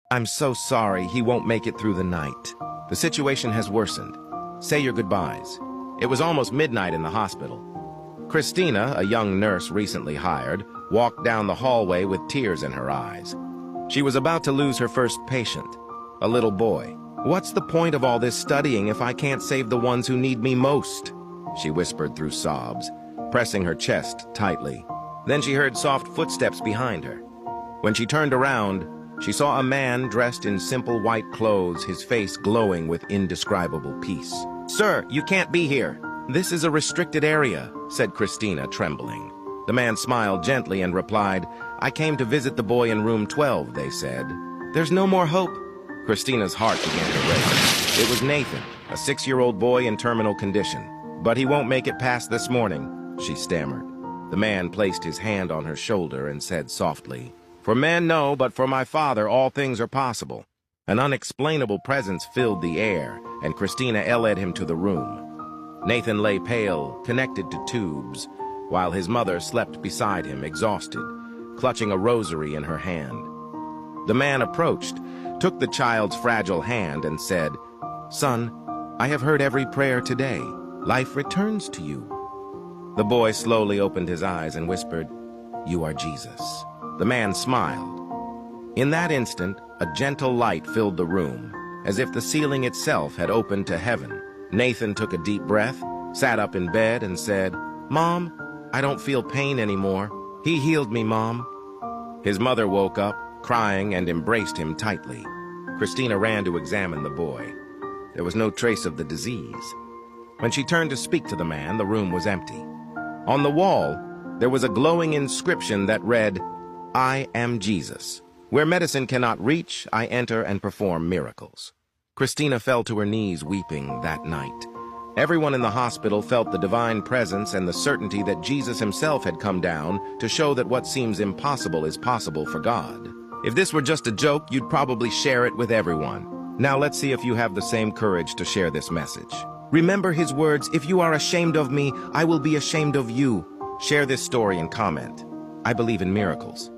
I'm so sorry he won't make it through the night. The situation has worsened. Say your goodbyes. It was almost midnight in the hospital. Christina, a young nurse recently hired, walked down the hallway with tears in her eyes. She was about to lose her first patient, a little boy. What's the point of all this studying if I can't save the ones who need me most? She whispered through sobs, pressing her chest tightly. Then she heard soft footsteps behind her. When she turned around, she saw a man dressed in simple white clothes, his face glowing with indescribable peace. "Sir, you can't be here. This is a restricted area," said Christina, trembling. The man smiled gently and replied, "I came to visit the boy in room 12, they said." "There's no more hope." Christina's heart began to race. It was Nathan, a 6-year-old boy in terminal condition. "But he won't make it past this morning," she stammered. The man placed his hand on her shoulder and said softly, "For men, no, but for my Father all things are possible." An unexplainable presence filled the air, and Christina led him to the room. Nathan lay pale, connected to tubes, while his mother slept beside him, exhausted, clutching a rosary in her hand. The man approached, took the child's fragile hand, and said, "Son, I have heard every prayer today. Life returns to you." The boy slowly opened his eyes and whispered, "You are Jesus." The man smiled. In that instant, a gentle light filled the room, as if the ceiling itself had opened to heaven. Nathan took a deep breath, sat up in bed, and said, "Mom, I don't feel pain anymore. He healed me, Mom." His mother woke up, crying, and embraced him tightly. Christina ran to examine the boy. There was no trace of the disease. When she turned to speak to the man, the room was empty. On the wall, there was a glowing inscription that read, "I am Jesus. Where medicine cannot reach, I enter and perform miracles." Christina fell to her knees weeping that night. Everyone in the hospital felt the divine presence and the certainty that Jesus himself had come down to show that what seems impossible is possible for God. If this were just a joke, you'd probably share it with everyone. Now let's see if you have the same courage to share this message. Remember his words, "If you are ashamed of me, I will be ashamed of you." Share this story and comment. I believe in miracles.